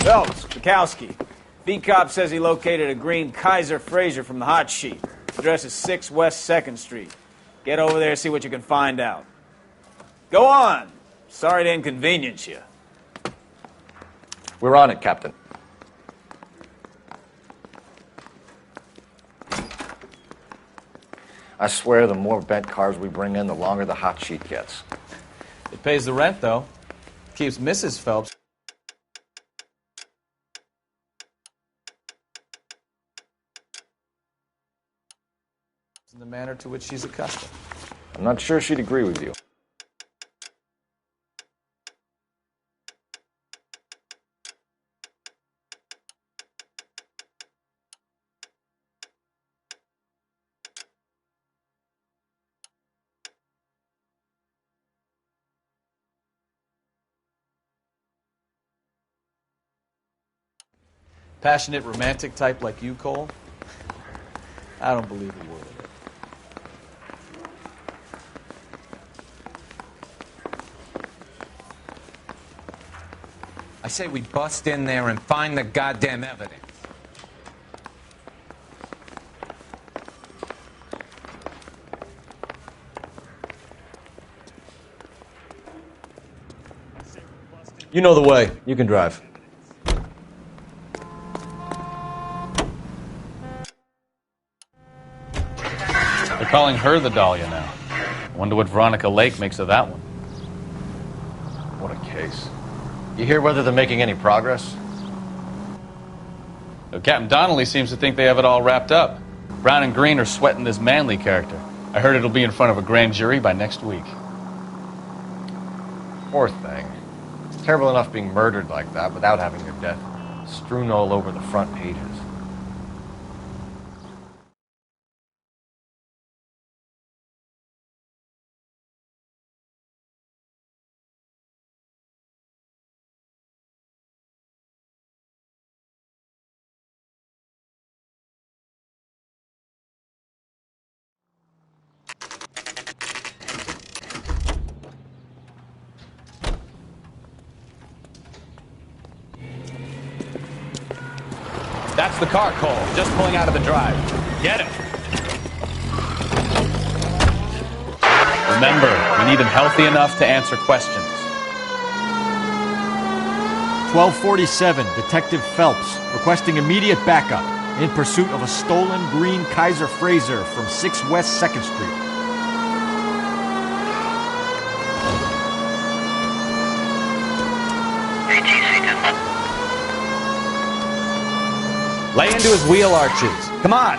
Phelps, Bukowski. V-Cop says he located a green Kaiser Fraser from the hot sheet. Address is 6 West 2nd Street. Get over there, see what you can find out. Go on. Sorry to inconvenience you. We're on it, Captain. I swear the more bent cars we bring in, the longer the hot sheet gets. It pays the rent, though. Keeps Mrs. Phelps in the manner to which she's accustomed. I'm not sure she'd agree with you. Passionate, romantic type like you, Cole? I don't believe a word of it. I say we bust in there and find the goddamn evidence. You know the way. You can drive. They're calling her the Dahlia now. I wonder what Veronica Lake makes of that one. What a case. You hear whether they're making any progress? Well, Captain Donnelly seems to think they have it all wrapped up. Brown and Green are sweating this Manley character. I heard it'll be in front of a grand jury by next week. Poor thing. It's terrible enough being murdered like that without having your death strewn all over the front pages. That's the car, Cole. Just pulling out of the drive. Get him. Remember, we need him healthy enough to answer questions. 1247, Detective Phelps, requesting immediate backup in pursuit of a stolen green Kaiser Frazer from 6 West 2nd Street. Lay into his wheel arches. Come on.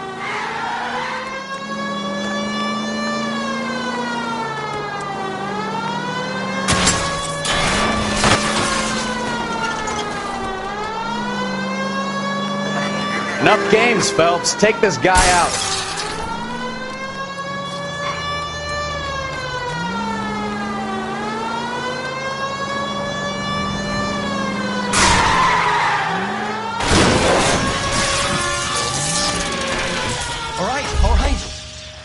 Enough games, Phelps. Take this guy out. All right.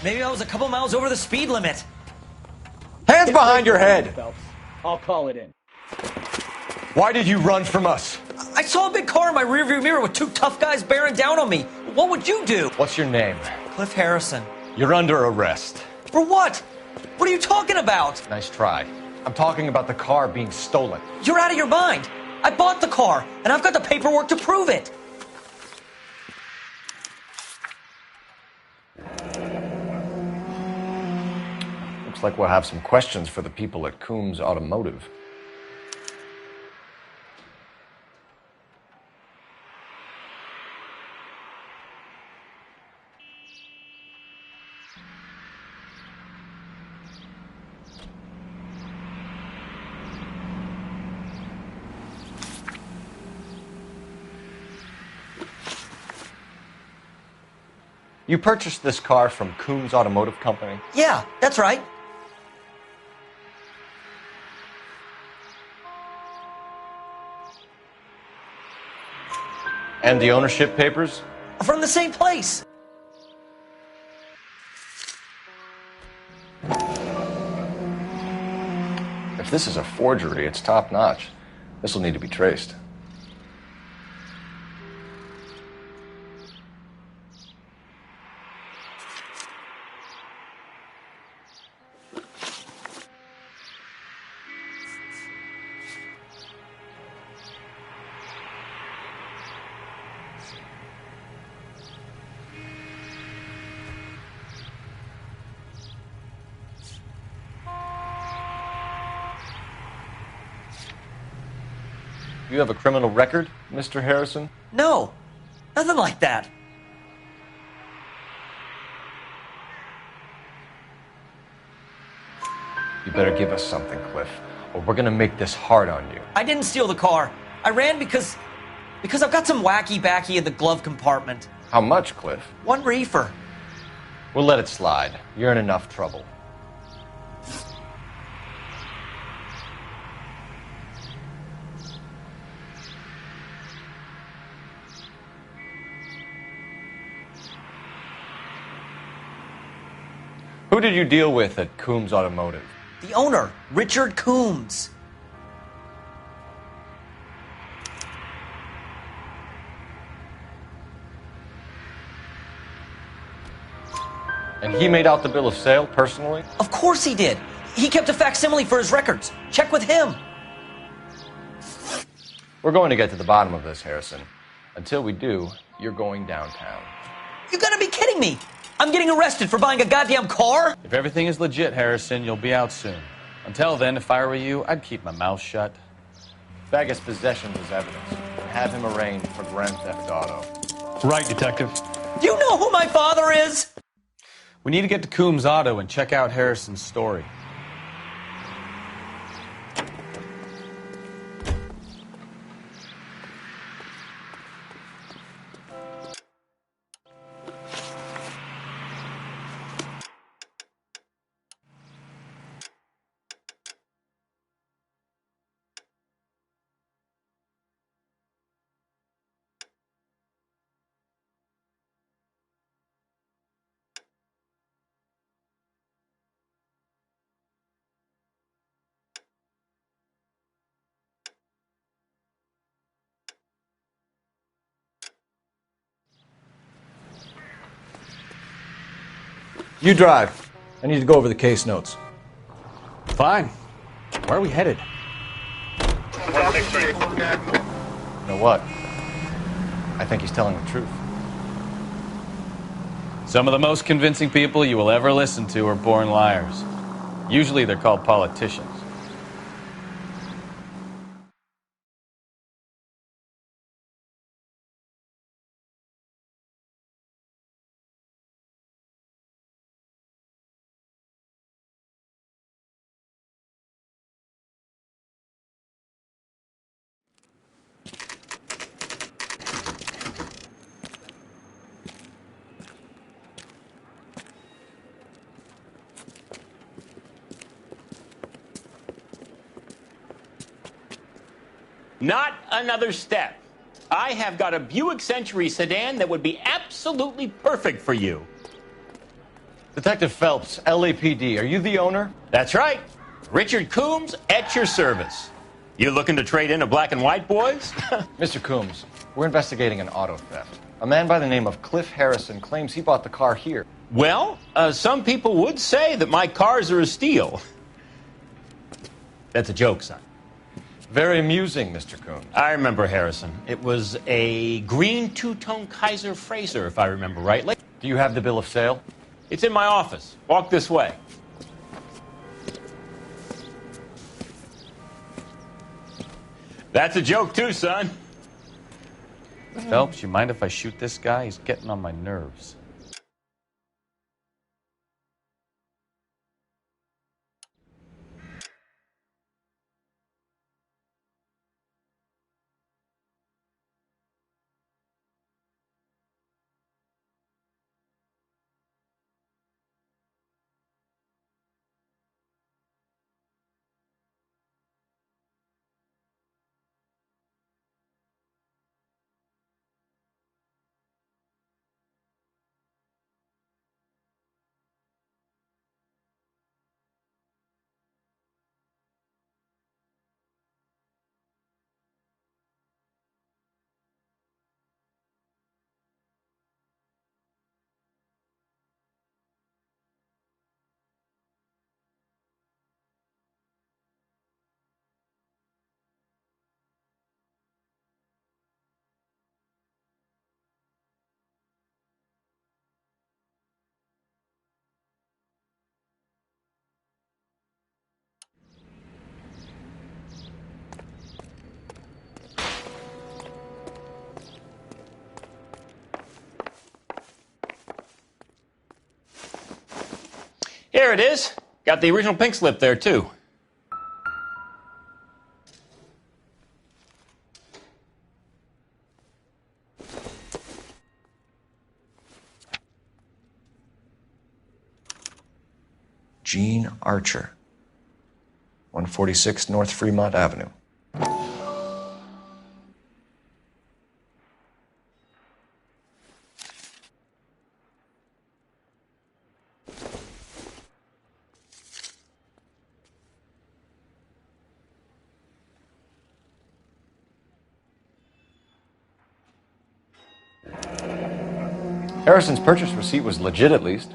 Maybe I was a couple miles over the speed limit. Hands behind your head! Phelps, I'll call it in. Why did you run from us? I saw a big car in my rearview mirror with 2 tough guys bearing down on me. What would you do? What's your name? Cliff Harrison. You're under arrest. For what? What are you talking about? Nice try. I'm talking about the car being stolen. You're out of your mind. I bought the car, and I've got the paperwork to prove it. Looks like we'll have some questions for the people at Coombs Automotive. You purchased this car from Coombs Automotive Company? Yeah, that's right. And the ownership papers? From the same place. If this is a forgery, it's top-notch. This will need to be traced. You have a criminal record, Mr. Harrison? No, nothing like that. You better give us something, Cliff, or we're gonna make this hard on you. I didn't steal the car. I ran because I've got some wacky-backy in the glove compartment. How much, Cliff? 1 reefer. We'll let it slide. You're in enough trouble. Who did you deal with at Coombs Automotive? The owner, Richard Coombs. And he made out the bill of sale personally? Of course he did. He kept a facsimile for his records. Check with him. We're going to get to the bottom of this, Harrison. Until we do, you're going downtown. You gotta be kidding me. I'm getting arrested for buying a goddamn car? If everything is legit, Harrison, you'll be out soon. Until then, if I were you, I'd keep my mouth shut. Vegas possession is evidence. And have him arraigned for grand theft auto. Right, Detective. You know who my father is? We need to get to Coombs Auto and check out Harrison's story. You drive. I need to go over the case notes. Fine. Where are we headed? You know what? I think he's telling the truth. Some of the most convincing people you will ever listen to are born liars. Usually they're called politicians. Not another step. I have got a Buick Century sedan that would be absolutely perfect for you. Detective Phelps, LAPD, are you the owner? That's right. Richard Coombs at your service. You looking to trade in a black and white, boys? Mr. Coombs, we're investigating an auto theft. A man by the name of Cliff Harrison claims he bought the car here. Well, some people would say that my cars are a steal. That's a joke, son. Very amusing, Mr. Coombs. I remember Harrison. It was a green two-tone Kaiser Frazer, if I remember rightly. Do you have the bill of sale? It's in my office. Walk this way. That's a joke, too, son. Phelps, you mind if I shoot this guy? He's getting on my nerves. Here it is. Got the original pink slip there, too. Gene Archer, 146 North Fremont Avenue. Harrison's purchase receipt was legit, at least.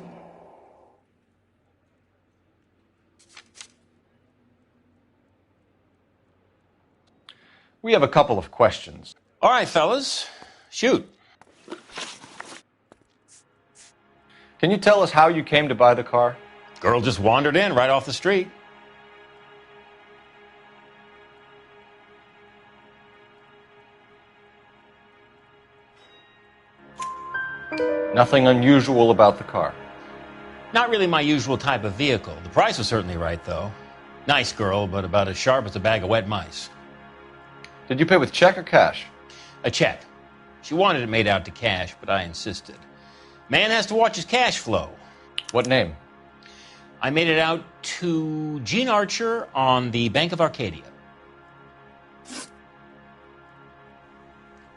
We have a couple of questions. All right, fellas. Shoot. Can you tell us how you came to buy the car? Girl just wandered in right off the street. Nothing unusual about the car. Not really my usual type of vehicle. The price was certainly right, though. Nice girl, but about as sharp as a bag of wet mice. Did you pay with check or cash? A check. She wanted it made out to cash, but I insisted. Man has to watch his cash flow. What name? I made it out to Gene Archer on the Bank of Arcadia.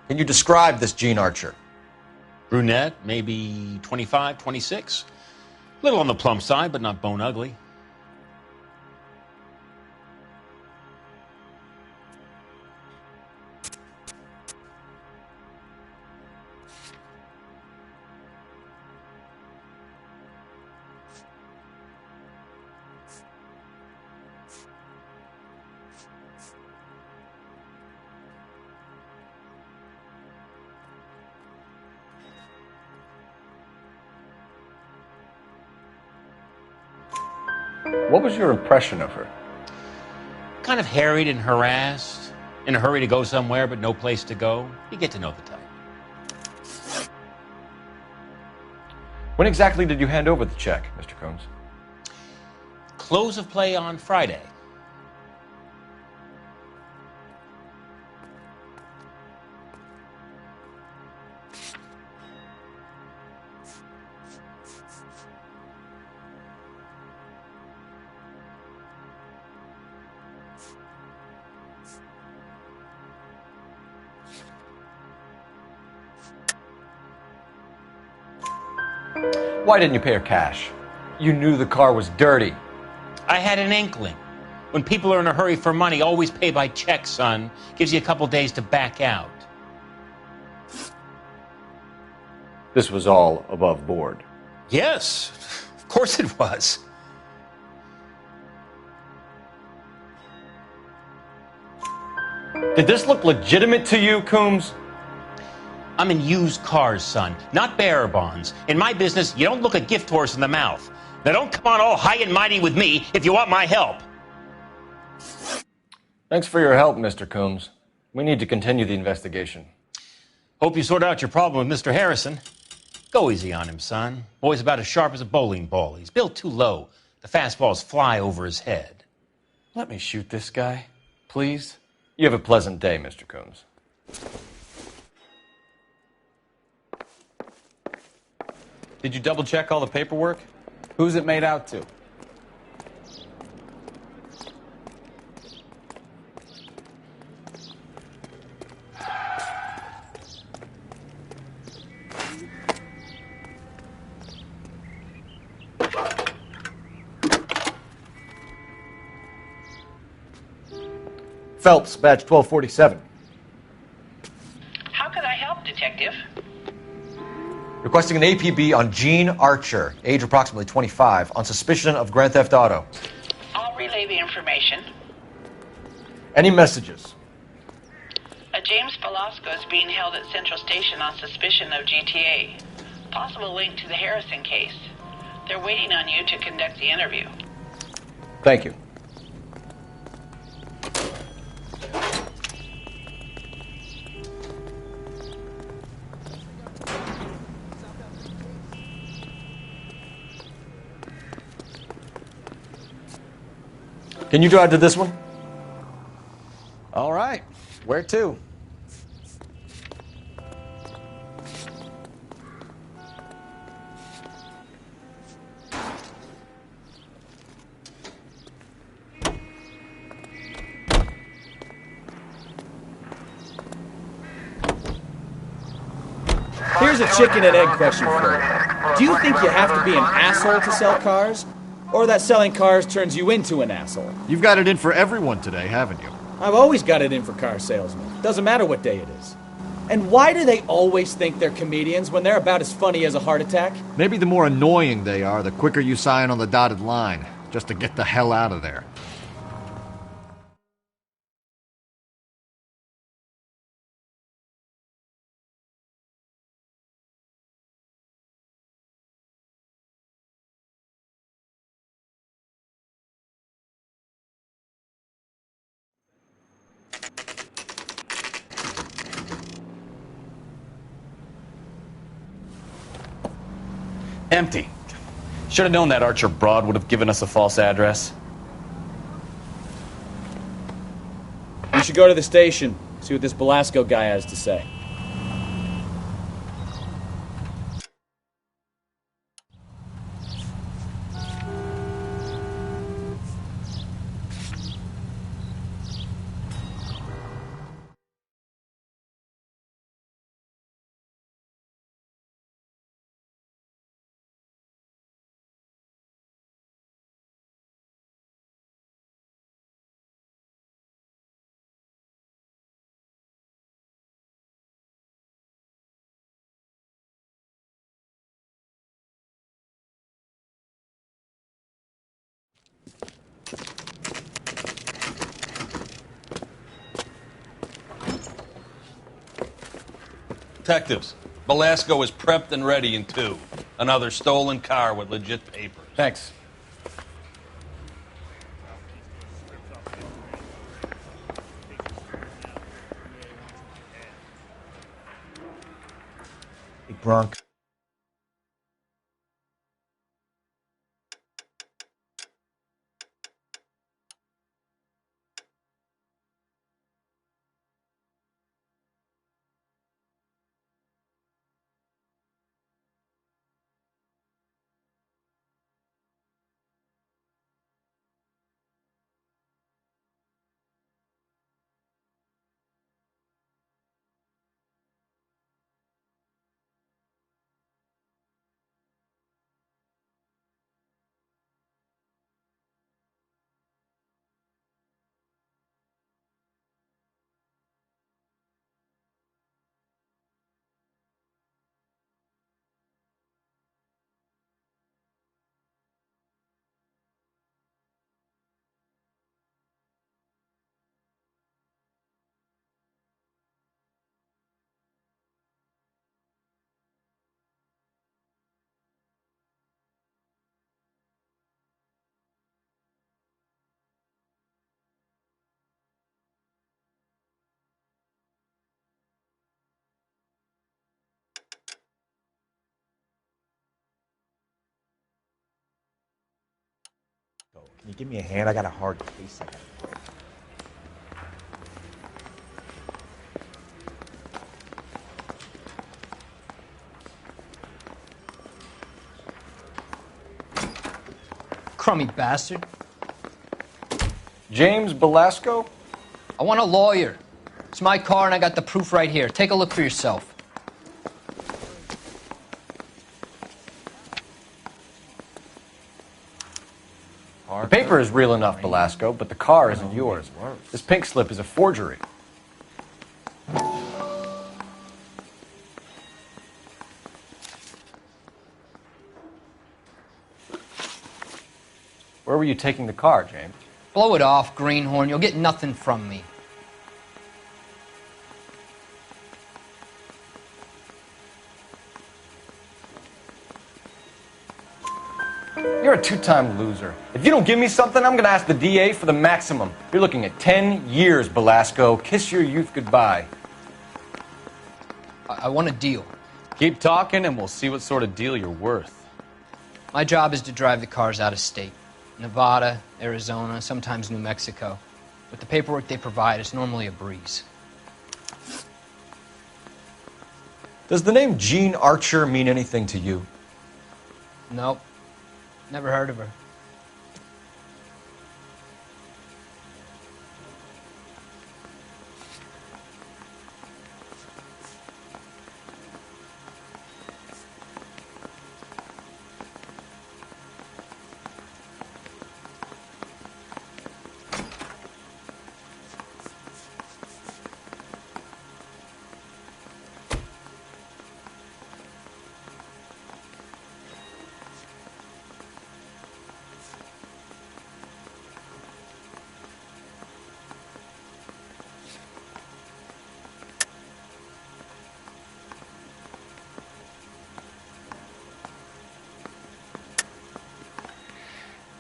Can you describe this Gene Archer? Brunette, maybe 25, 26. Little on the plump side, but not bone ugly. What was your impression of her? Kind of harried and harassed, in a hurry to go somewhere but no place to go. You get to know the type. When exactly did you hand over the check, Mr. Combs? Close of play on Friday. Why didn't you pay her cash? You knew the car was dirty. I had an inkling. When people are in a hurry for money, always pay by check, son. Gives you a couple days to back out. This was all above board. Yes, of course it was. Did this look legitimate to you, Coombs? I'm in used cars, son, not bearer bonds. In my business, you don't look a gift horse in the mouth. Now don't come on all high and mighty with me if you want my help. Thanks for your help, Mr. Coombs. We need to continue the investigation. Hope you sort out your problem with Mr. Harrison. Go easy on him, son. Boy's about as sharp as a bowling ball. He's built too low. The fastballs fly over his head. Let me shoot this guy, please. You have a pleasant day, Mr. Coombs. Did you double check all the paperwork? Who's it made out to? Phelps, badge 1247. How can I help, Detective? Requesting an APB on Gene Archer, age approximately 25, on suspicion of grand theft auto. I'll relay the information. Any messages? A James Velasco is being held at Central Station on suspicion of GTA. Possible link to the Harrison case. They're waiting on you to conduct the interview. Thank you. Can you drive to this one? All right. Where to? Here's a chicken and egg question for you. Do you think you have to be an asshole to sell cars? Or that selling cars turns you into an asshole? You've got it in for everyone today, haven't you? I've always got it in for car salesmen. Doesn't matter what day it is. And why do they always think they're comedians when they're about as funny as a heart attack? Maybe the more annoying they are, the quicker you sign on the dotted line, just to get the hell out of there. Empty. Should have known that Archer broad would have given us a false address. You should go to the station, see what this Velasco guy has to say. Detectives, Velasco is prepped and ready in 2. Another stolen car with legit papers. Thanks. Bronx. Can you give me a hand? I got a hard case I got. Crummy bastard. James Belasco? I want a lawyer. It's my car and I got the proof right here. Take a look for yourself. The paper is real enough, Belasco, but the car isn't yours. This pink slip is a forgery. Where were you taking the car, James? Blow it off, greenhorn. You'll get nothing from me. You're a two-time loser. If you don't give me something, I'm going to ask the DA for the maximum. You're looking at 10 years, Belasco. Kiss your youth goodbye. I want a deal. Keep talking and we'll see what sort of deal you're worth. My job is to drive the cars out of state. Nevada, Arizona, sometimes New Mexico. With the paperwork they provide, it's normally a breeze. Does the name Jean Archer mean anything to you? Nope. Never heard of her.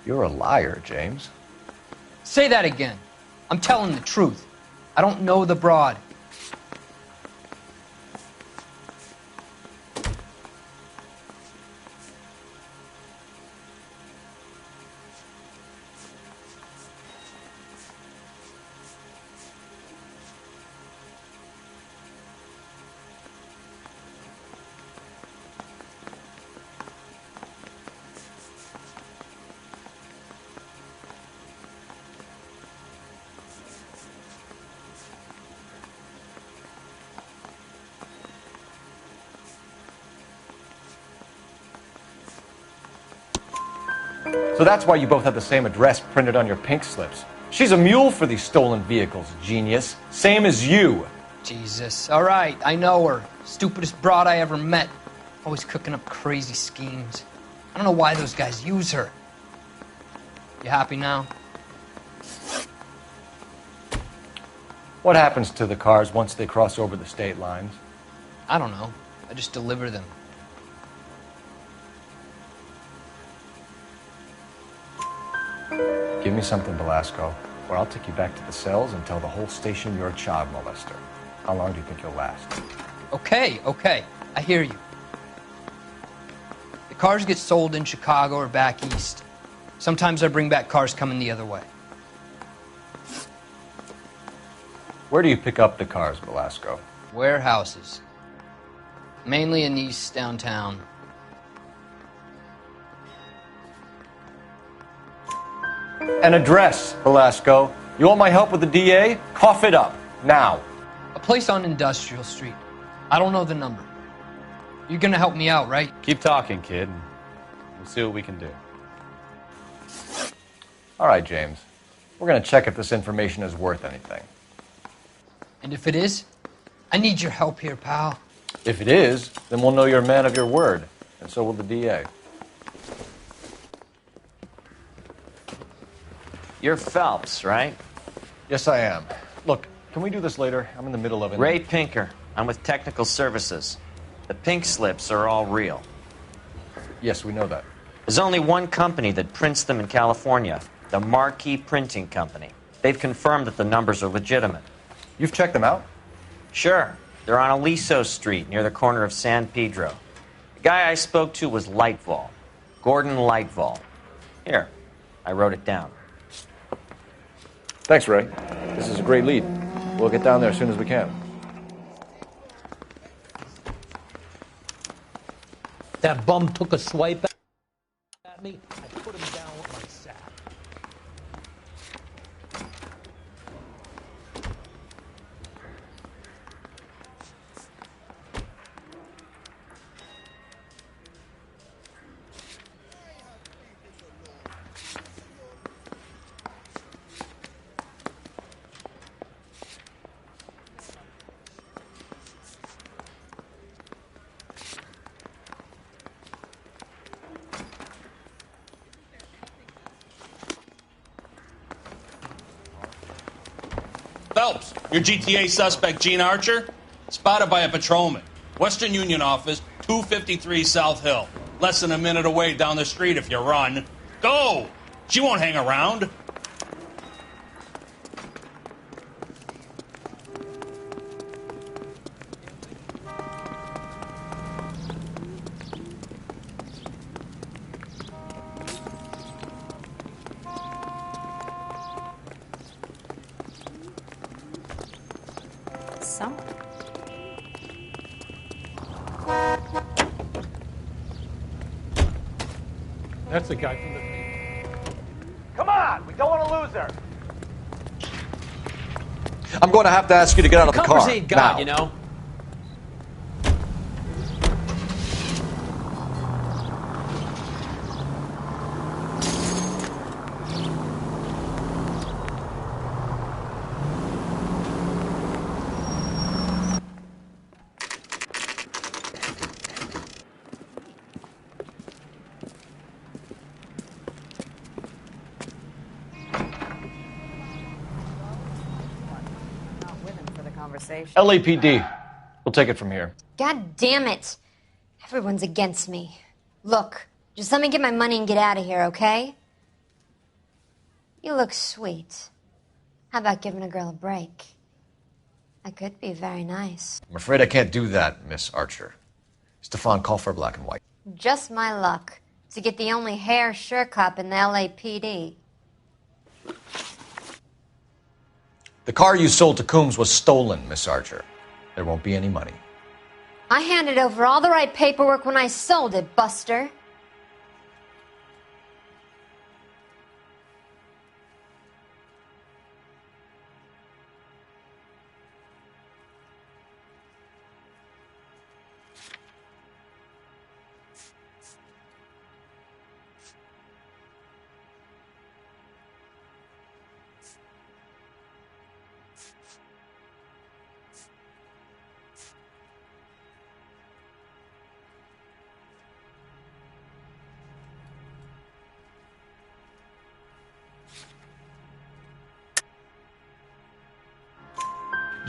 You're a liar, James. Say that again. I'm telling the truth. I don't know the broad. So that's why you both have the same address printed on your pink slips. She's a mule for these stolen vehicles, genius. Same as you. Jesus. All right, I know her. Stupidest broad I ever met. Always cooking up crazy schemes. I don't know why those guys use her. You happy now? What happens to the cars once they cross over the state lines? I don't know. I just deliver them. Give me something, Belasco, or I'll take you back to the cells and tell the whole station you're a child molester. How long do you think you'll last? Okay. I hear you. Cars get sold in Chicago or back east. Sometimes I bring back cars coming the other way. Where do you pick up the cars, Velasco? Warehouses. Mainly in East downtown. An address, Velasco. You want my help with the DA? Cough it up, now. A place on Industrial Street. I don't know the number. You're gonna help me out, right? Keep talking, kid, and we'll see what we can do. All right, James. We're going to check if this information is worth anything. And if it is, I need your help here, pal. If it is, then we'll know you're a man of your word, and so will the DA. You're Phelps, right? Yes, I am. Look, can we do this later? I'm in the middle of it. Ray Pinker. I'm with Technical Services. The pink slips are all real. Yes, we know that. There's only one company that prints them in California, the Marquee Printing Company. They've confirmed that the numbers are legitimate. You've checked them out? Sure. They're on Aliso Street, near the corner of San Pedro. The guy I spoke to was Lightval. Gordon Lightval. Here, I wrote it down. Thanks, Ray. This is a great lead. We'll get down there as soon as we can. That bum took a swipe at me. I put him down with my sack. Phelps, your GTA suspect, Gene Archer, spotted by a patrolman. Western Union office, 253 South Hill. Less than a minute away down the street if you run. Go! She won't hang around. That's the guy from the... Come on! We don't want to lose her! I'm going to have to ask you to get out of the car. Coppers ain't God, now. you know. LAPD. We'll take it from here. God damn it. Everyone's against me. Look, just let me get my money and get out of here, okay? You look sweet. How about giving a girl a break? I could be very nice. I'm afraid I can't do that, Miss Archer. Stefan, call for black and white. Just my luck to get the only hair sure cop in the LAPD. The car you sold to Coombs was stolen, Miss Archer. There won't be any money. I handed over all the right paperwork when I sold it, Buster.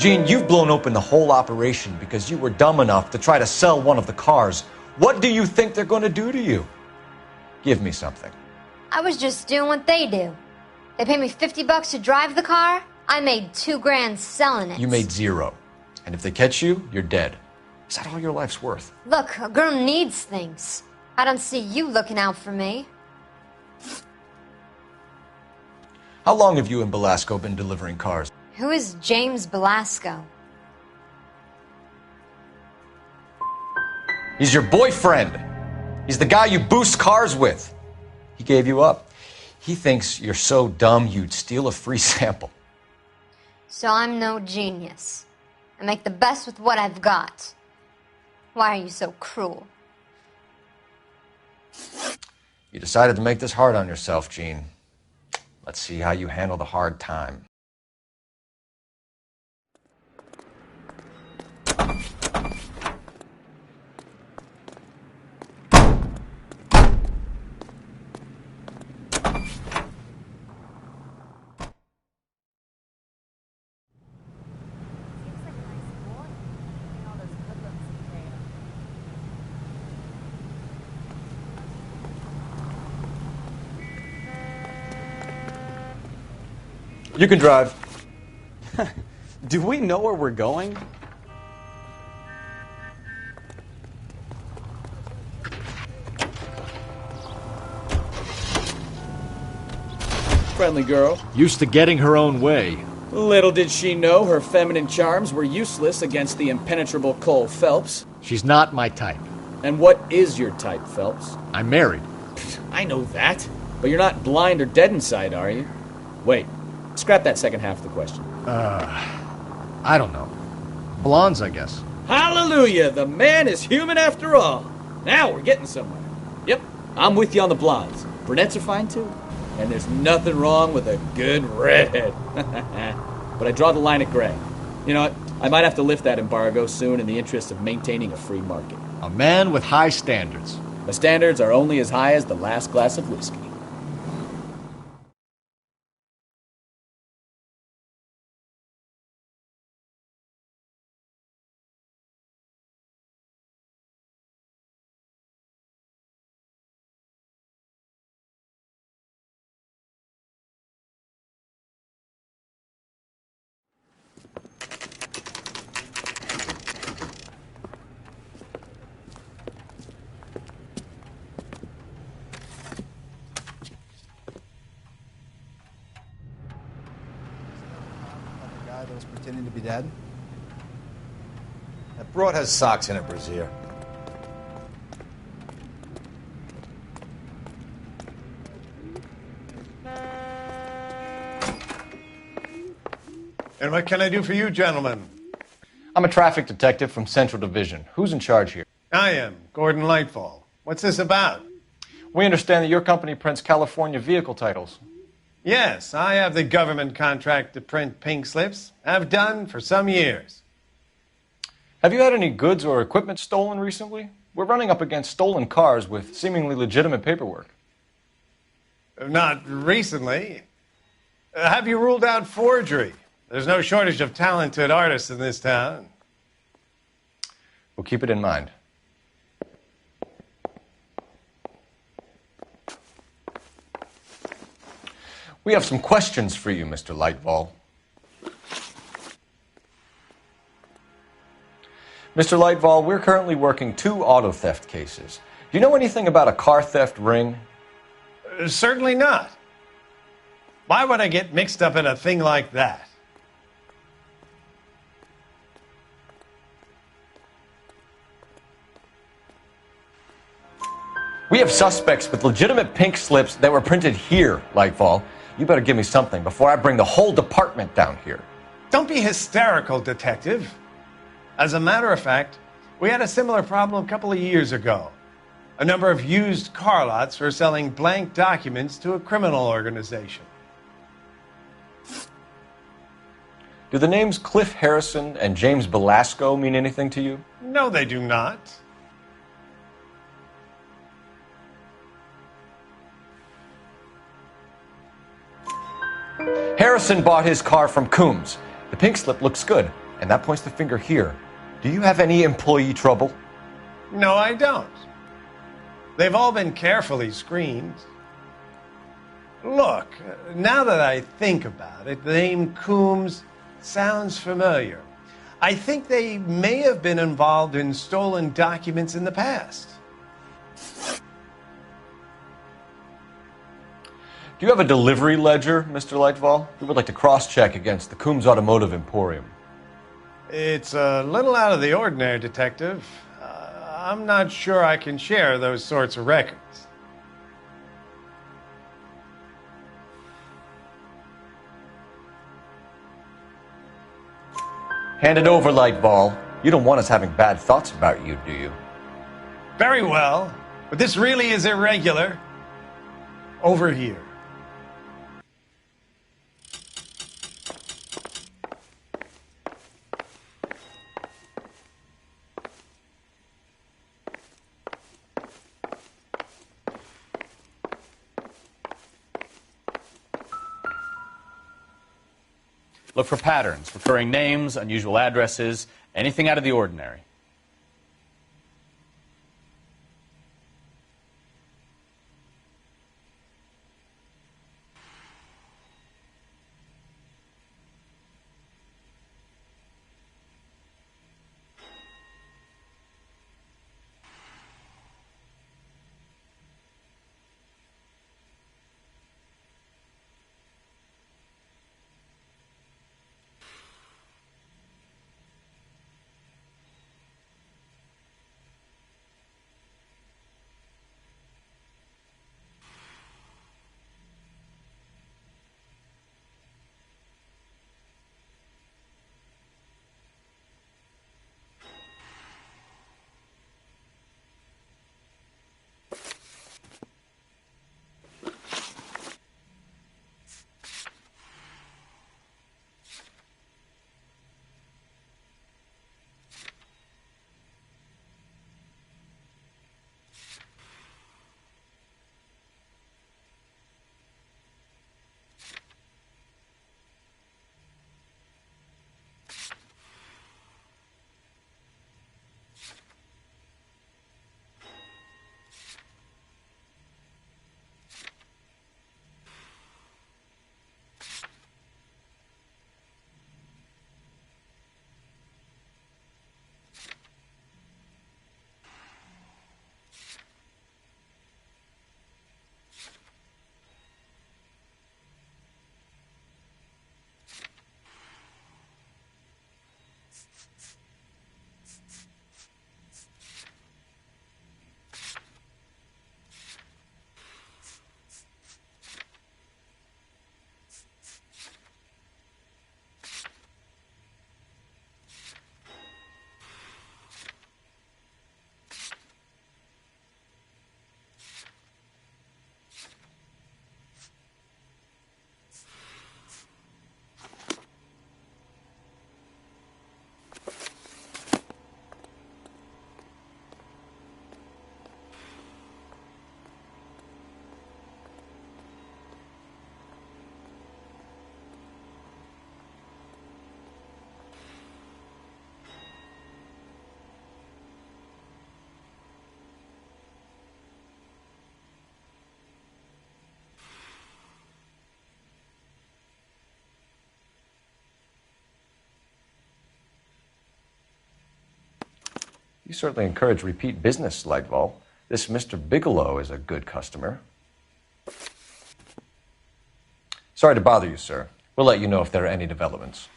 Gene, you've blown open the whole operation because you were dumb enough to try to sell one of the cars. What do you think they're going to do to you? Give me something. I was just doing what they do. They paid me $50 to drive the car. I made $2,000 selling it. You made zero. And if they catch you, you're dead. Is that all your life's worth? Look, a girl needs things. I don't see you looking out for me. How long have you and Belasco been delivering cars? Who is James Belasco? He's your boyfriend. He's the guy you boost cars with. He gave you up. He thinks you're so dumb you'd steal a free sample. So I'm no genius. I make the best with what I've got. Why are you so cruel? You decided to make this hard on yourself, Gene. Let's see how you handle the hard time. You can drive. Do we know where we're going? Friendly girl. Used to getting her own way. Little did she know her feminine charms were useless against the impenetrable Cole Phelps. She's not my type. And what is your type, Phelps? I'm married. I know that. But you're not blind or dead inside, are you? Wait. Scrap that second half of the question. I don't know. Blondes, I guess. Hallelujah! The man is human after all. Now we're getting somewhere. Yep, I'm with you on the blondes. Brunettes are fine too. And there's nothing wrong with a good redhead. But I draw the line at gray. You know what? I might have to lift that embargo soon in the interest of maintaining a free market. A man with high standards. The standards are only as high as the last glass of whiskey. That was pretending to be dead? That broad has socks in her brassiere. And what can I do for you, gentlemen? I'm a traffic detective from Central Division. Who's in charge here? I am, Gordon Lightfall. What's this about? We understand that your company prints California vehicle titles. Yes, I have the government contract to print pink slips. I've done for some years. Have you had any goods or equipment stolen recently? We're running up against stolen cars with seemingly legitimate paperwork. Not recently. Have you ruled out forgery? There's no shortage of talented artists in this town. We'll keep it in mind. We have some questions for you, Mr. Lightfall. Mr. Lightfall, we're currently working 2 auto theft cases. Do you know anything about a car theft ring? Certainly not. Why would I get mixed up in a thing like that? We have suspects with legitimate pink slips that were printed here, Lightfall. You better give me something before I bring the whole department down here. Don't be hysterical, Detective. As a matter of fact, we had a similar problem a couple of years ago. A number of used car lots were selling blank documents to a criminal organization. Do the names Cliff Harrison and James Belasco mean anything to you? No, they do not. Harrison bought his car from Coombs. The pink slip looks good, and that points the finger here. Do you have any employee trouble? No, I don't. They've all been carefully screened. Look, now that I think about it, the name Coombs sounds familiar. I think they may have been involved in stolen documents in the past. Do you have a delivery ledger, Mr. Lightfall? We would like to cross-check against the Coombs Automotive Emporium. It's a little out of the ordinary, Detective. I'm not sure I can share those sorts of records. Hand it over, Lightball. You don't want us having bad thoughts about you, do you? Very well, but this really is irregular. Over here. Look for patterns, recurring names, unusual addresses, anything out of the ordinary. You certainly encourage repeat business, Lightball. This Mr. Bigelow is a good customer. Sorry to bother you, sir. We'll let you know if there are any developments.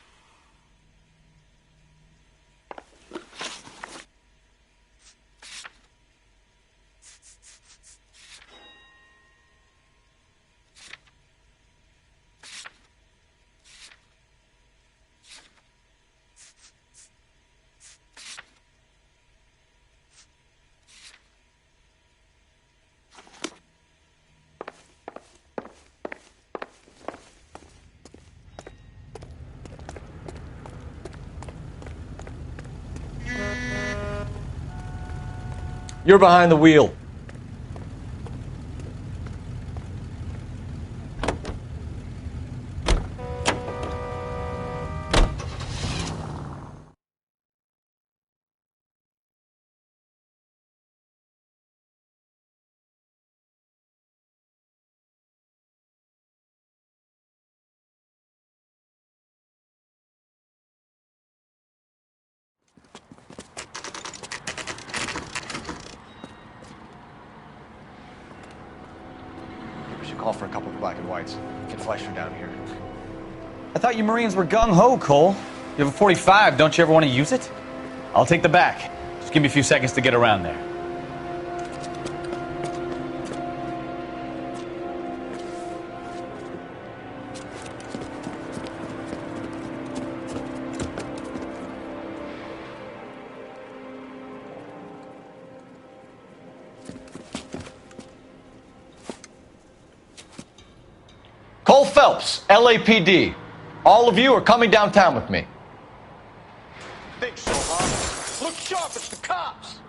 You're behind the wheel. should call for a couple of black and whites. Get Fleischer down here. I thought you Marines were gung-ho, Cole. You have a 45. Don't you ever want to use it? I'll take the back. Just give me a few seconds to get around there. Cole Phelps, LAPD. All of you are coming downtown with me. Think so, huh? Look sharp, it's the cops!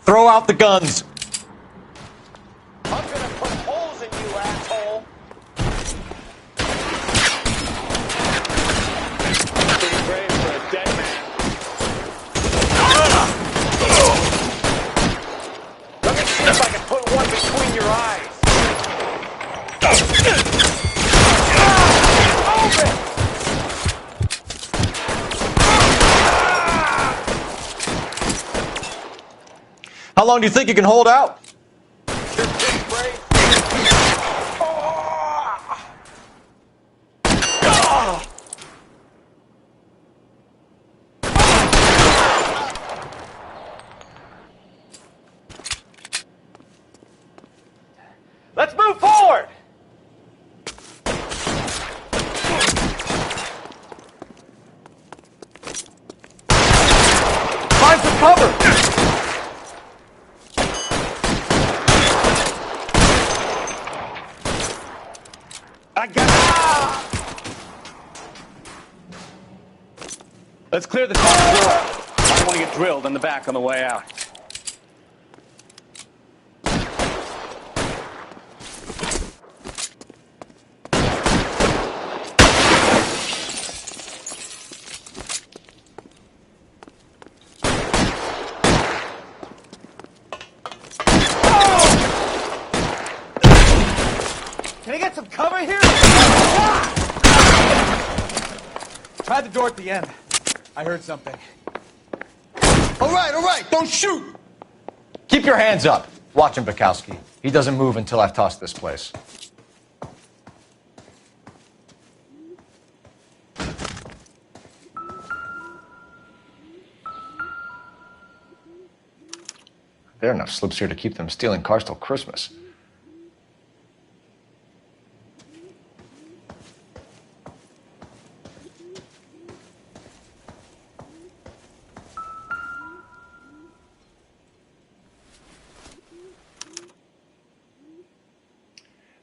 Throw out the guns. I'm gonna put holes in you, asshole! Pretty brave for a dead man. Let me see if I can put one between your eyes. How long do you think you can hold out? Let's move forward! Find some cover! I got Let's clear the top floor. I don't want to get drilled in the back on the way out. Can I get some cover here? Try the door at the end. I heard something. All right, don't shoot! Keep your hands up. Watch him, Bukowski. He doesn't move until I've tossed this place. There are enough slips here to keep them stealing cars till Christmas.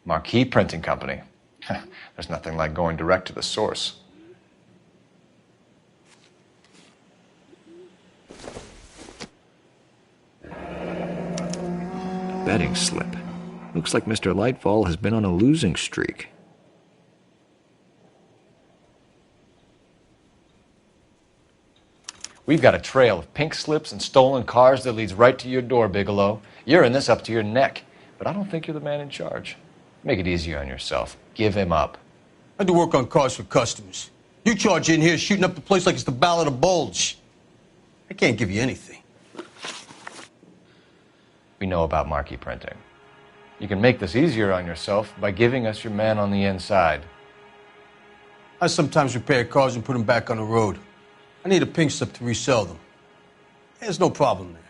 Marquee Printing Company. There's nothing like going direct to the source. Betting slip. Looks like Mr. Lightfall has been on a losing streak. We've got a trail of pink slips and stolen cars that leads right to your door, Bigelow. You're in this up to your neck, but I don't think you're the man in charge. Make it easier on yourself. Give him up. I do work on cars for customers. You charge in here shooting up the place like it's the Ballad of Bulge. I can't give you anything. We know about marquee printing. You can make this easier on yourself by giving us your man on the inside. I sometimes repair cars and put them back on the road. I need a pink slip to resell them. There's no problem there.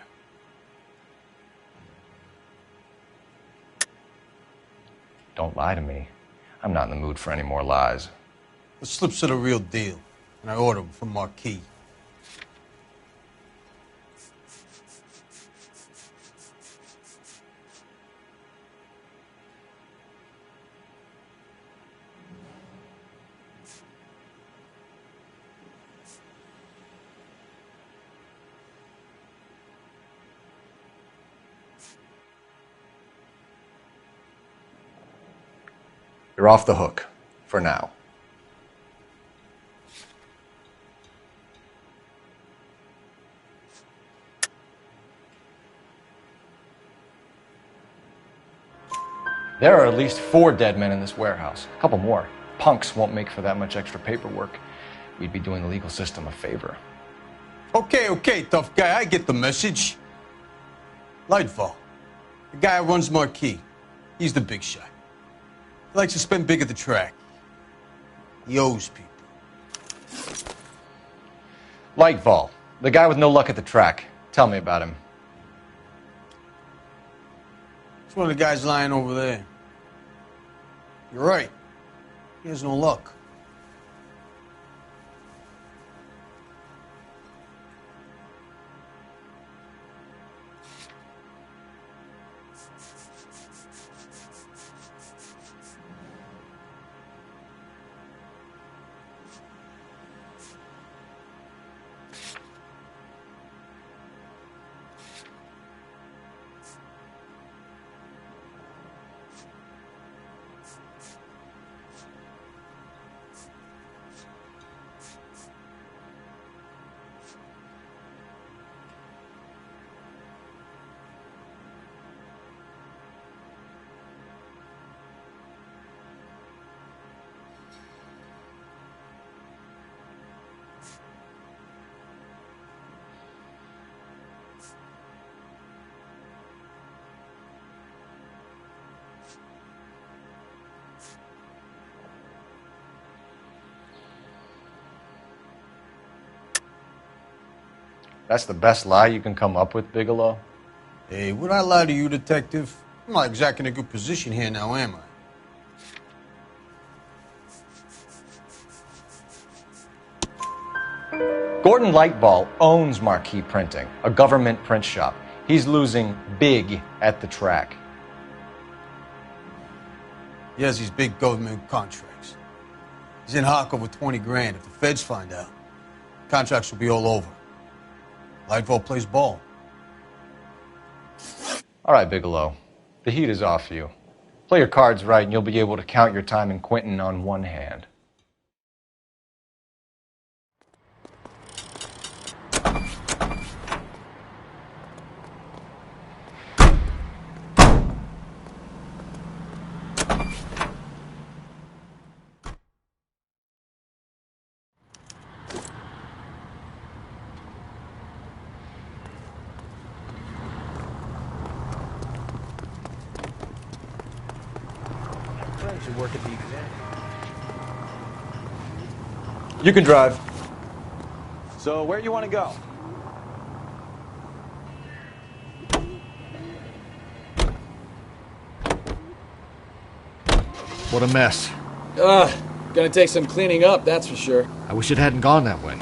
Don't lie to me. I'm not in the mood for any more lies. The slips are the real deal, and I order them from Marquis. You're off the hook, for now. There are at least 4 dead men in this warehouse. A couple more. Punks won't make for that much extra paperwork. we'd be doing the legal system a favor. Okay, tough guy. I get the message. Lightfall, the guy who runs Marquis. He's the big shot. He likes to spend big at the track. He owes people. Lightfall, the guy with no luck at the track. Tell me about him. It's one of the guys lying over there. You're right. He has no luck. That's the best lie you can come up with, Bigelow? Hey, would I lie to you, detective? I'm not exactly in a good position here now, am I? Gordon Lightball owns Marquis Printing, a government print shop. He's losing big at the track. He has these big government contracts. He's in hock over 20 grand. If the feds find out, contracts will be all over. Lightfall plays ball. All right, Bigelow. The heat is off you. Play your cards right and you'll be able to count your time in Quentin on one hand. Should work at the exam. You can drive. So, where you want to go? What a mess. Gonna take some cleaning up, that's for sure. I wish it hadn't gone that way.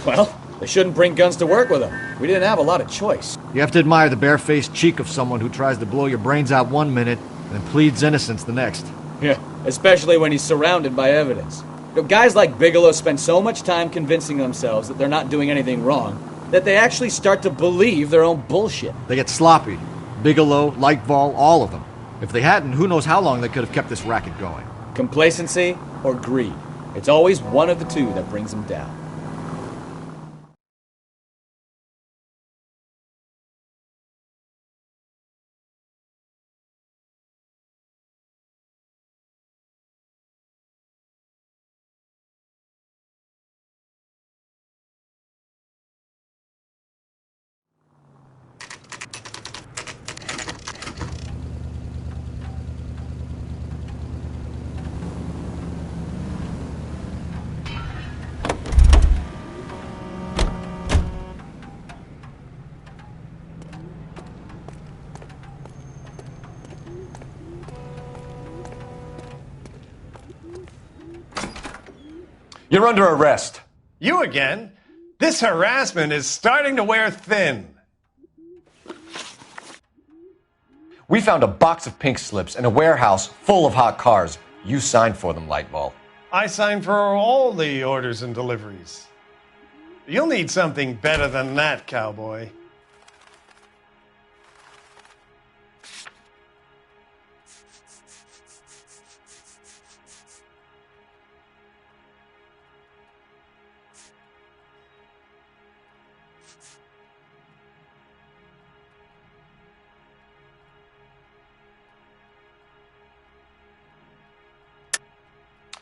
Well, they shouldn't bring guns to work with them. We didn't have a lot of choice. You have to admire the barefaced cheek of someone who tries to blow your brains out one minute and pleads innocence the next. Yeah, especially when he's surrounded by evidence. You know, guys like Bigelow spend so much time convincing themselves that they're not doing anything wrong that they actually start to believe their own bullshit. They get sloppy. Bigelow, Lightball, all of them. If they hadn't, who knows how long they could have kept this racket going. Complacency or greed. It's always one of the two that brings them down. You're under arrest. You again? This harassment is starting to wear thin. We found a box of pink slips in a warehouse full of hot cars. You signed for them, Lightball. I signed for all the orders and deliveries. You'll need something better than that, cowboy.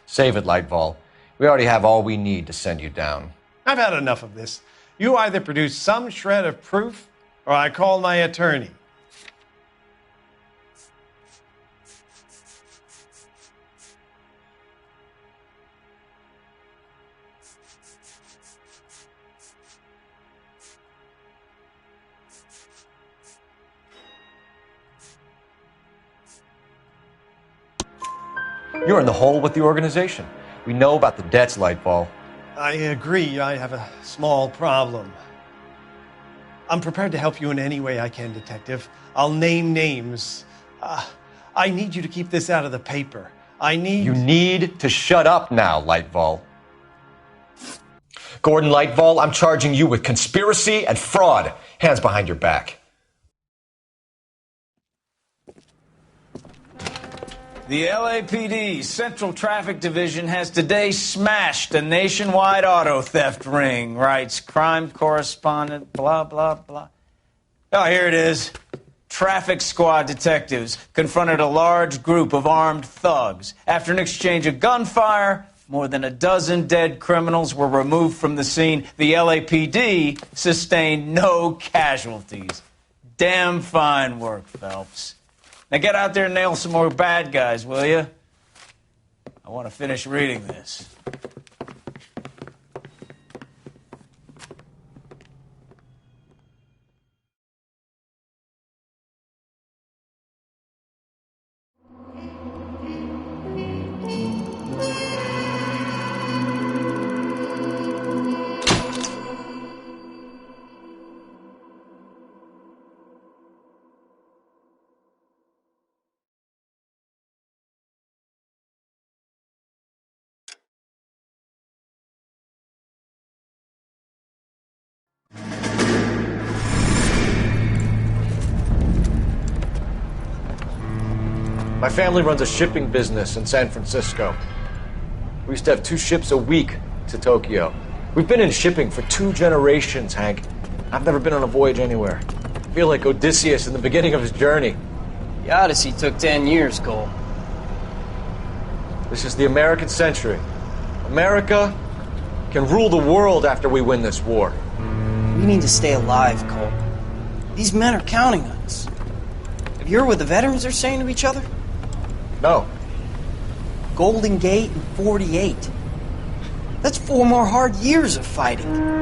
Save it, Lightball. We already have all we need to send you down. I've had enough of this. You either produce some shred of proof, or I call my attorney. You're in the hole with the organization. We know about the debts, Lightfall. I agree. I have a small problem. I'm prepared to help you in any way I can, Detective. I'll name names. I need you to keep this out of the paper. You need to shut up now, Lightfall. Gordon Lightfall, I'm charging you with conspiracy and fraud. Hands behind your back. The LAPD Central Traffic Division has today smashed a nationwide auto theft ring, writes crime correspondent, blah, blah, blah. Oh, here it is. Traffic squad detectives confronted a large group of armed thugs. After an exchange of gunfire, more than a dozen dead criminals were removed from the scene. The LAPD sustained no casualties. Damn fine work, Phelps. Now get out there and nail some more bad guys, will you? I want to finish reading this. My family runs a shipping business in San Francisco. We used to have 2 ships a week to Tokyo. We've been in shipping for 2 generations, Hank. I've never been on a voyage anywhere. I feel like Odysseus in the beginning of his journey. The Odyssey took 10 years, Cole. This is the American century. America can rule the world after we win this war. We need to stay alive, Cole. These men are counting on us. Have you heard what the veterans are saying to each other? No. Golden Gate and 48. That's 4 more hard years of fighting.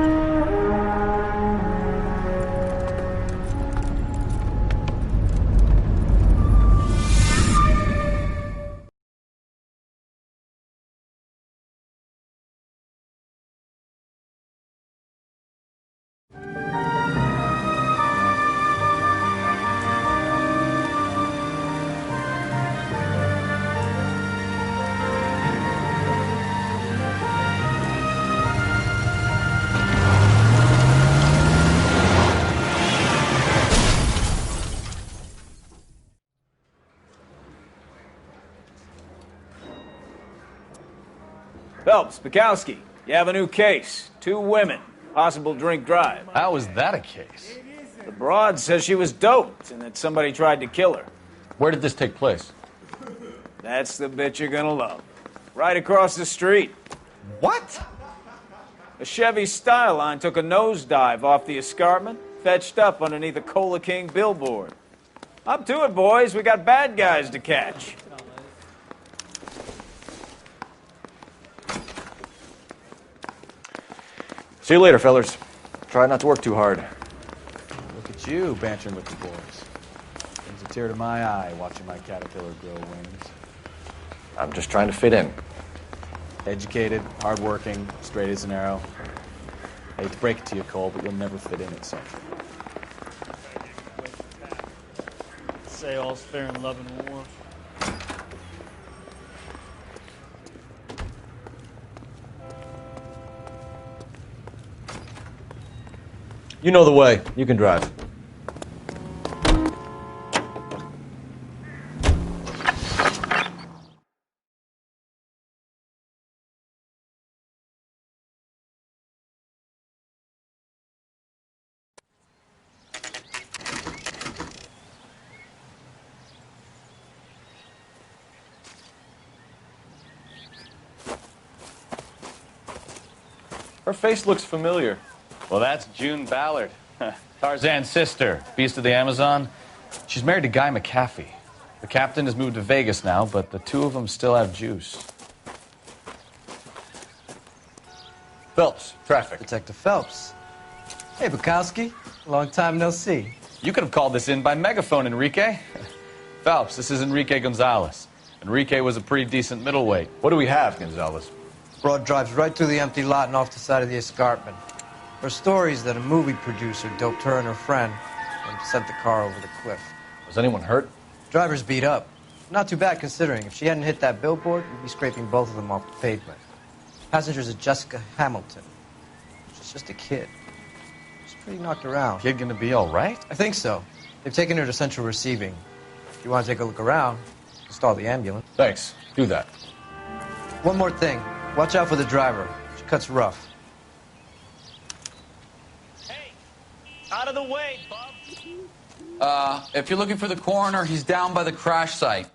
Phelps, Bukowski, you have a new case. 2 women, possible drink drive. How was that a case? The broad says she was doped and that somebody tried to kill her. Where did this take place? That's the bit you're gonna love. Right across the street. What? A Chevy Styline took a nosedive off the escarpment, fetched up underneath a Cola King billboard. Up to it, boys. We got bad guys to catch. See you later, fellers. Try not to work too hard. Look at you bantering with the boys. Brings a tear to my eye watching my caterpillar grow wings. I'm just trying to fit in. Educated, hardworking, straight as an arrow. I hate to break it to you, Cole, but you'll never fit in at Central. Say all's fair in love and war. You know the way. You can drive. Her face looks familiar. Well, that's June Ballard, Tarzan's sister, beast of the Amazon. She's married to Guy McAfee. The captain has moved to Vegas now, but the two of them still have juice. Phelps, traffic. Detective Phelps. Hey, Bukowski. Long time no see. You could have called this in by megaphone, Enrique. Phelps, this is Enrique Gonzalez. Enrique was a pretty decent middleweight. What do we have, Gonzalez? Broad drives right through the empty lot and off the side of the escarpment. Her story is that a movie producer doped her and her friend and sent the car over the cliff. Was anyone hurt? Driver's beat up. Not too bad considering. If she hadn't hit that billboard, we'd be scraping both of them off the pavement. Passenger's a Jessica Hamilton. She's just a kid. She's pretty knocked around. Kid gonna be all right? I think so. They've taken her to central receiving. If you want to take a look around, install the ambulance. Thanks. Do that. One more thing. Watch out for the driver. She cuts rough. Out of the way, Bob. If you're looking for the coroner, he's down by the crash site.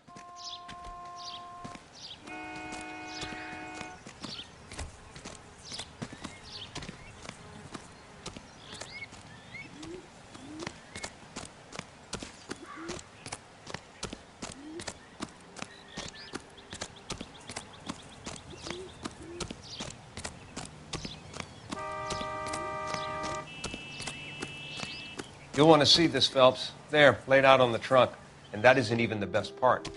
You'll want to see this, Phelps. There, laid out on the trunk. And that isn't even the best part.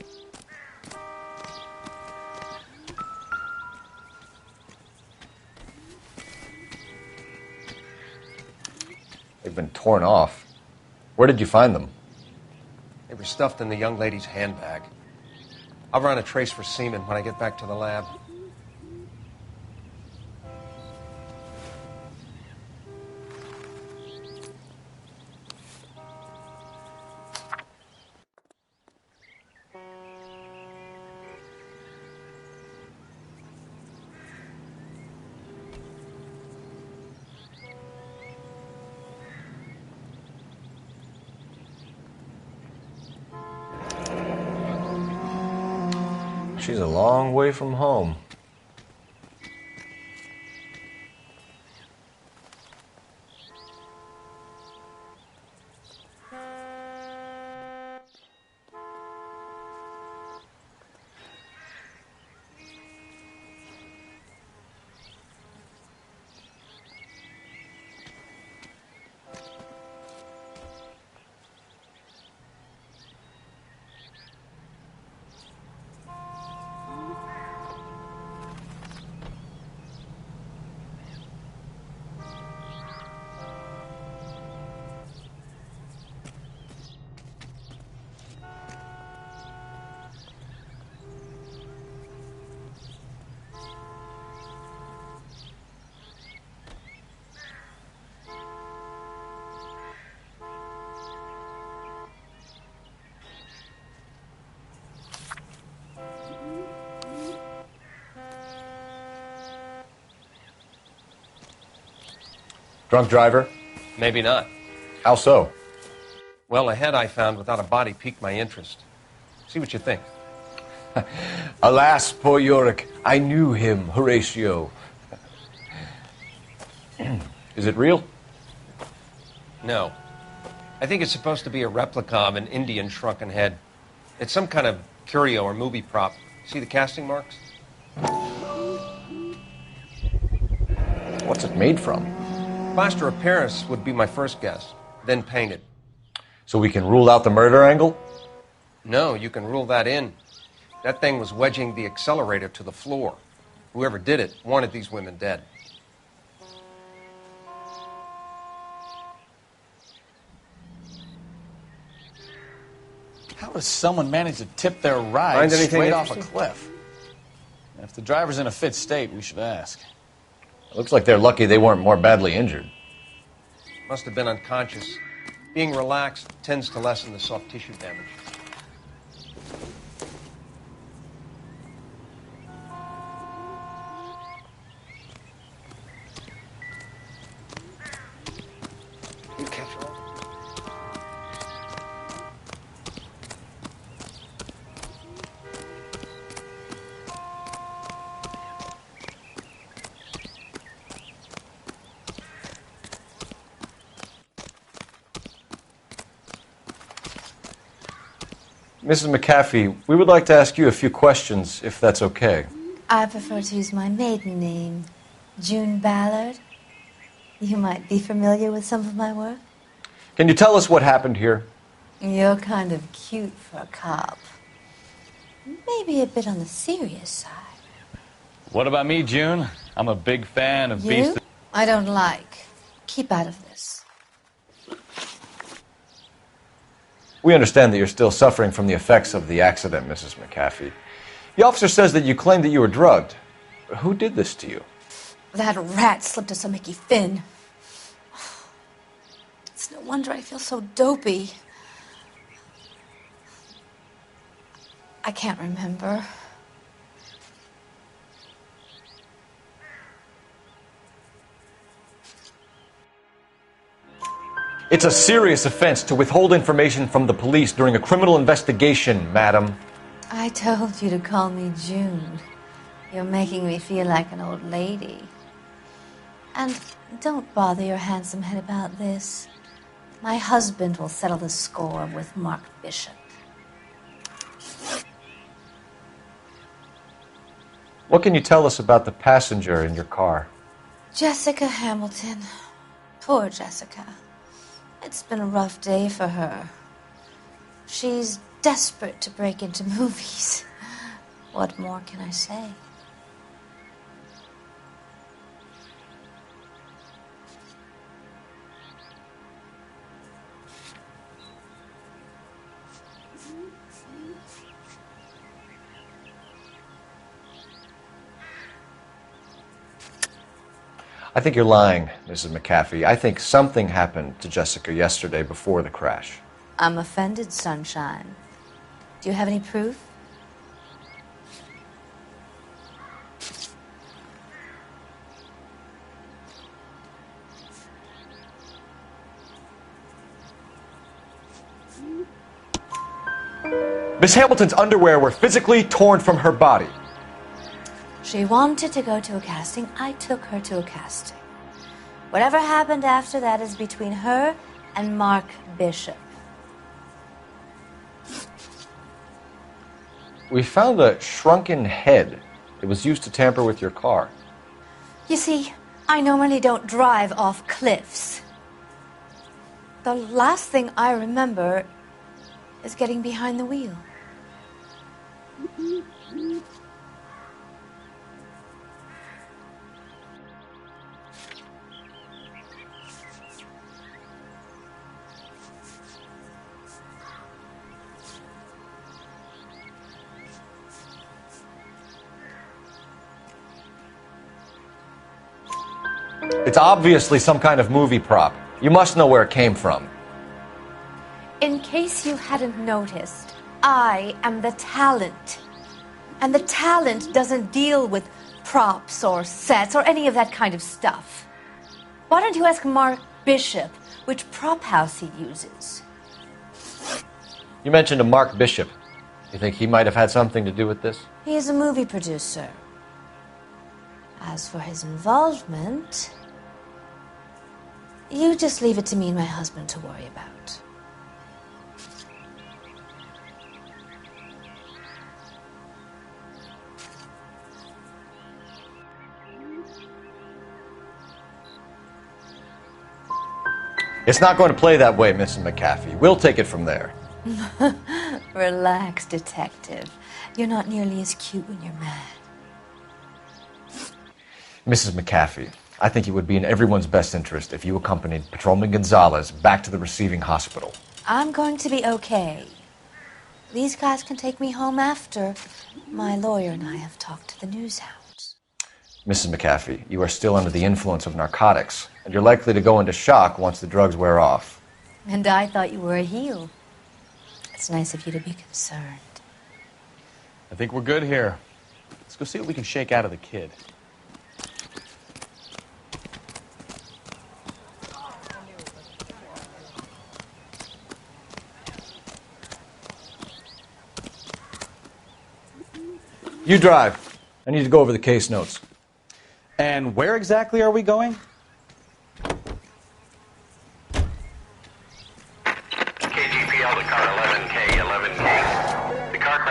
They've been torn off. Where did you find them? They were stuffed in the young lady's handbag. I'll run a trace for semen when I get back to the lab. She's a long way from home. Drunk driver? Maybe not. How so? Well, a head I found without a body piqued my interest. See what you think. Alas, poor Yorick, I knew him, Horatio. Is it real? No. I think it's supposed to be a replica of an Indian shrunken head. It's some kind of curio or movie prop. See the casting marks? What's it made from? Plaster of Paris would be my first guess, then painted. So we can rule out the murder angle? No, you can rule that in. That thing was wedging the accelerator to the floor. Whoever did it wanted these women dead. How does someone manage to tip their ride Find anything straight off a interesting? cliff? If the driver's in a fit state, we should ask. It looks like they're lucky they weren't more badly injured. Must have been unconscious. Being relaxed tends to lessen the soft tissue damage. You catch her. Mrs. McAfee, we would like to ask you a few questions, if that's okay. I prefer to use my maiden name, June Ballard. You might be familiar with some of my work. Can you tell us what happened here? You're kind of cute for a cop. Maybe a bit on the serious side. What about me, June? I'm a big fan of You? I don't like. Keep out of this. We understand that you're still suffering from the effects of the accident, Mrs. McAfee. The officer says that you claimed that you were drugged. Who did this to you? That rat slipped us a Mickey Finn. It's no wonder I feel so dopey. I can't remember. It's a serious offense to withhold information from the police during a criminal investigation, madam. I told you to call me June. You're making me feel like an old lady. And don't bother your handsome head about this. My husband will settle the score with Mark Bishop. What can you tell us about the passenger in your car? Jessica Hamilton. Poor Jessica. It's been a rough day for her. She's desperate to break into movies. What more can I say? I think you're lying, Mrs. McAfee. I think something happened to Jessica yesterday before the crash. I'm offended, Sunshine. Do you have any proof? Miss Hamilton's underwear were physically torn from her body. She wanted to go to a casting. I took her to a casting. Whatever happened after that is between her and Mark Bishop. We found a shrunken head. It was used to tamper with your car. You see, I normally don't drive off cliffs. The last thing I remember is getting behind the wheel. It's obviously some kind of movie prop. You must know where it came from. In case you hadn't noticed, I am the talent. And the talent doesn't deal with props or sets or any of that kind of stuff. Why don't you ask Mark Bishop which prop house he uses? You mentioned a Mark Bishop. You think he might have had something to do with this? He is a movie producer. As for his involvement, you just leave it to me and my husband to worry about. It's not going to play that way, Mrs. McAfee. We'll take it from there. Relax, detective. You're not nearly as cute when you're mad. Mrs. McAfee, I think it would be in everyone's best interest if you accompanied Patrolman Gonzalez back to the receiving hospital. I'm going to be okay. These guys can take me home after. My lawyer and I have talked to the news hounds. Mrs. McAfee, you are still under the influence of narcotics, and you're likely to go into shock once the drugs wear off. And I thought you were a heel. It's nice of you to be concerned. I think we're good here. Let's go see what we can shake out of the kid. You drive. I need to go over the case notes. And where exactly are we going? KGPL to car 11K, 11K.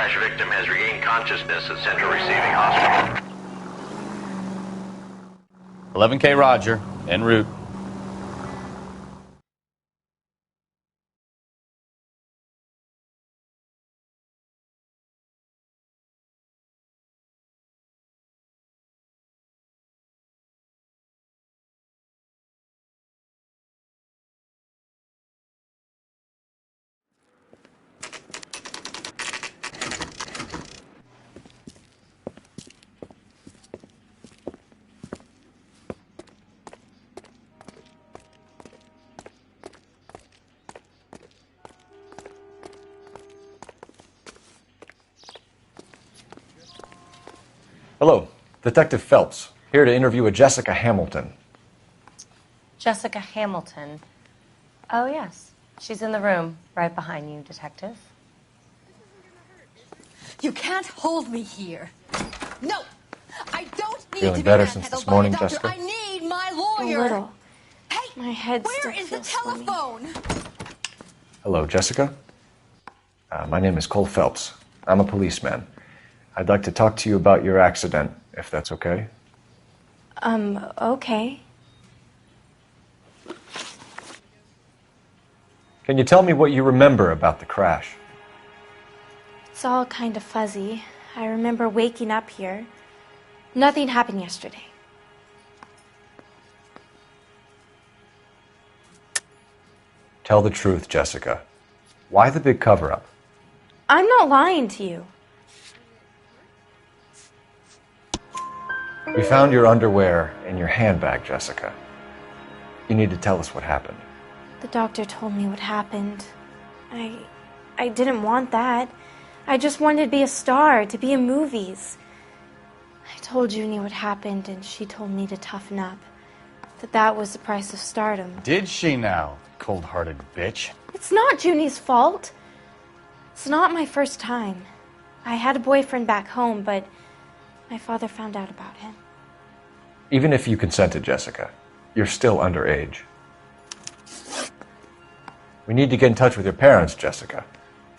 Crash victim has regained consciousness at Central Receiving Hospital. 11K Roger, en route. Hello, Detective Phelps, here to interview a Jessica Hamilton. Jessica Hamilton. Oh, yes. She's in the room right behind you, Detective. You can't hold me here. No! I don't need Feeling to be better since manhandled this by a morning, doctor. Jessica? I need my lawyer. A little. Hey, My head where still is the feels funny. telephone? Hello, Jessica. My name is Cole Phelps. I'm a policeman. I'd like to talk to you about your accident, if that's okay. Okay. Can you tell me what you remember about the crash? It's all kind of fuzzy. I remember waking up here. Nothing happened yesterday. Tell the truth, Jessica. Why the big cover-up? I'm not lying to you. We found your underwear in your handbag, Jessica. You need to tell us what happened. The doctor told me what happened. I didn't want that. I just wanted to be a star, to be in movies. I told Junie what happened, and she told me to toughen up. That was the price of stardom. Did she now, cold-hearted bitch? It's not Junie's fault. It's not my first time. I had a boyfriend back home, but my father found out about him. Even if you consented, Jessica, you're still underage. We need to get in touch with your parents, Jessica,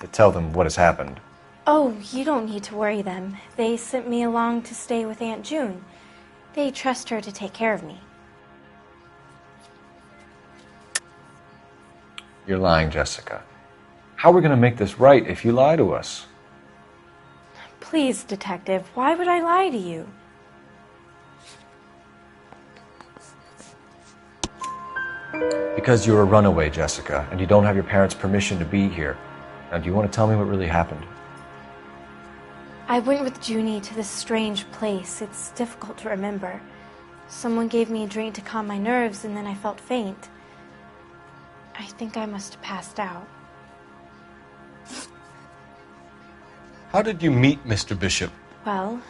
to tell them what has happened. Oh, you don't need to worry them. They sent me along to stay with Aunt June. They trust her to take care of me. You're lying, Jessica. How are we going to make this right if you lie to us? Please, Detective, why would I lie to you? Because you're a runaway, Jessica, and you don't have your parents' permission to be here. Now, do you want to tell me what really happened? I went with Junie to this strange place. It's difficult to remember. Someone gave me a drink to calm my nerves, and then I felt faint. I think I must have passed out. How did you meet Mr. Bishop? Well,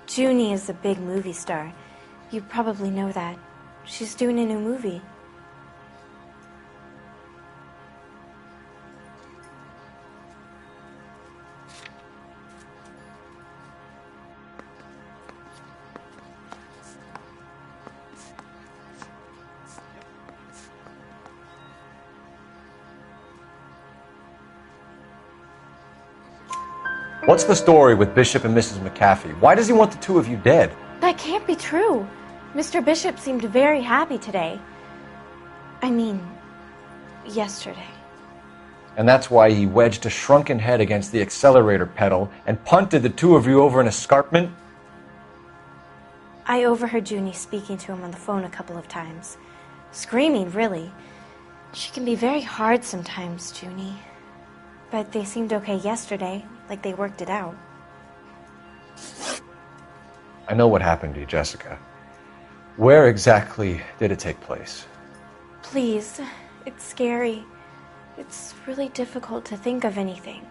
Junie is a big movie star. You probably know that. She's doing a new movie. What's the story with Bishop and Mrs. McAfee? Why does he want the two of you dead? That can't be true. Mr. Bishop seemed very happy today. I mean, yesterday. And that's why he wedged a shrunken head against the accelerator pedal and punted the two of you over an escarpment? I overheard Junie speaking to him on the phone a couple of times. Screaming, really. She can be very hard sometimes, Junie. But they seemed okay yesterday, like they worked it out. I know what happened to you, Jessica. Where exactly did it take place? Please, it's scary. It's really difficult to think of anything.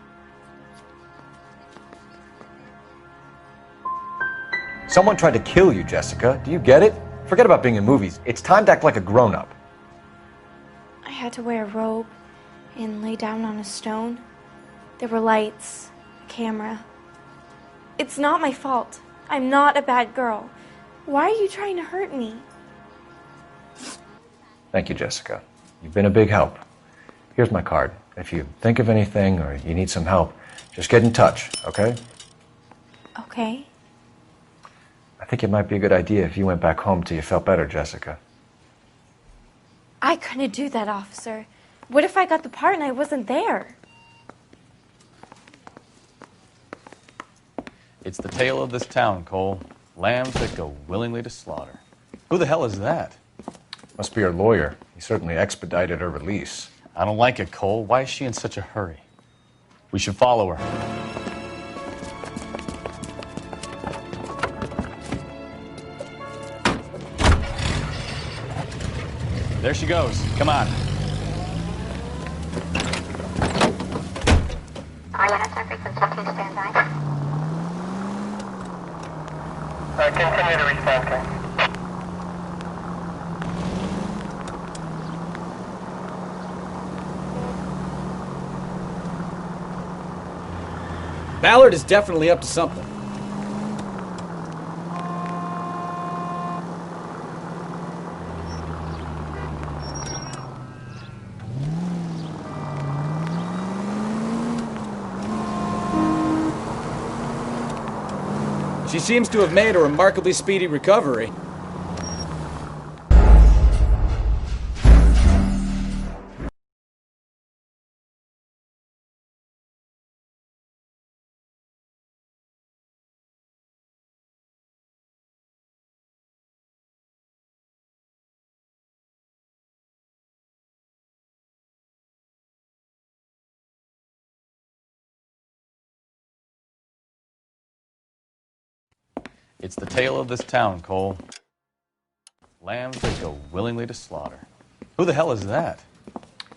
Someone tried to kill you, Jessica. Do you get it? Forget about being in movies. It's time to act like a grown-up. I had to wear a robe and lay down on a stone. There were lights, a camera. It's not my fault. I'm not a bad girl. Why are you trying to hurt me? Thank you, Jessica. You've been a big help. Here's my card. If you think of anything or you need some help, Just get in touch, okay? Okay. I think it might be a good idea if you went back home till you felt better, Jessica. I couldn't do that, officer. What if I got the part and I wasn't there? It's the tale of this town, Cole. Lambs that go willingly to slaughter. Who the hell is that? Must be her lawyer. He certainly expedited her release. I don't like it, Cole. Why is she in such a hurry? We should follow her. There she goes. Come on. Continue to respond, Ken. Ballard is definitely up to something. She seems to have made a remarkably speedy recovery. It's the tale of this town, Cole. Lambs that go willingly to slaughter. Who the hell is that?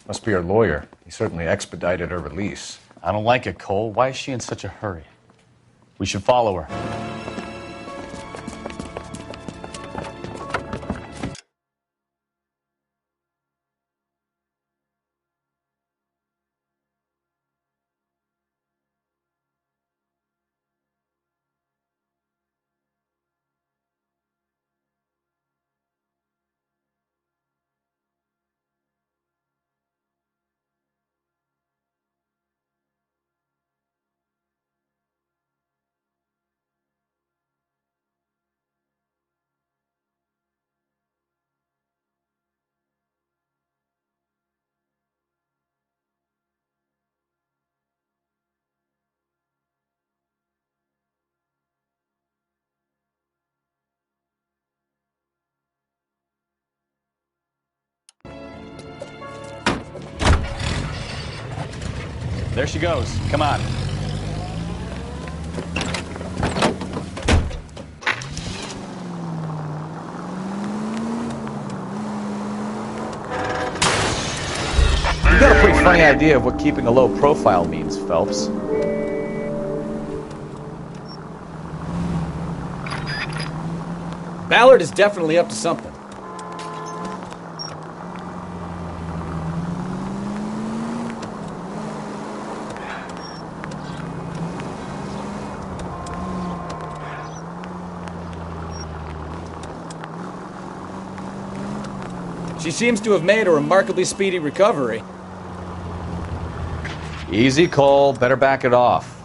Must be her lawyer. He certainly expedited her release. I don't like it, Cole. Why is she in such a hurry? We should follow her. There she goes. Come on. You got a pretty funny idea of what keeping a low profile means, Phelps. Ballard is definitely up to something. She seems to have made a remarkably speedy recovery. Easy, Cole. Better back it off.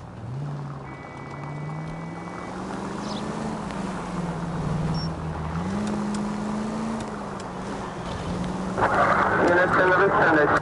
Units in the vicinity.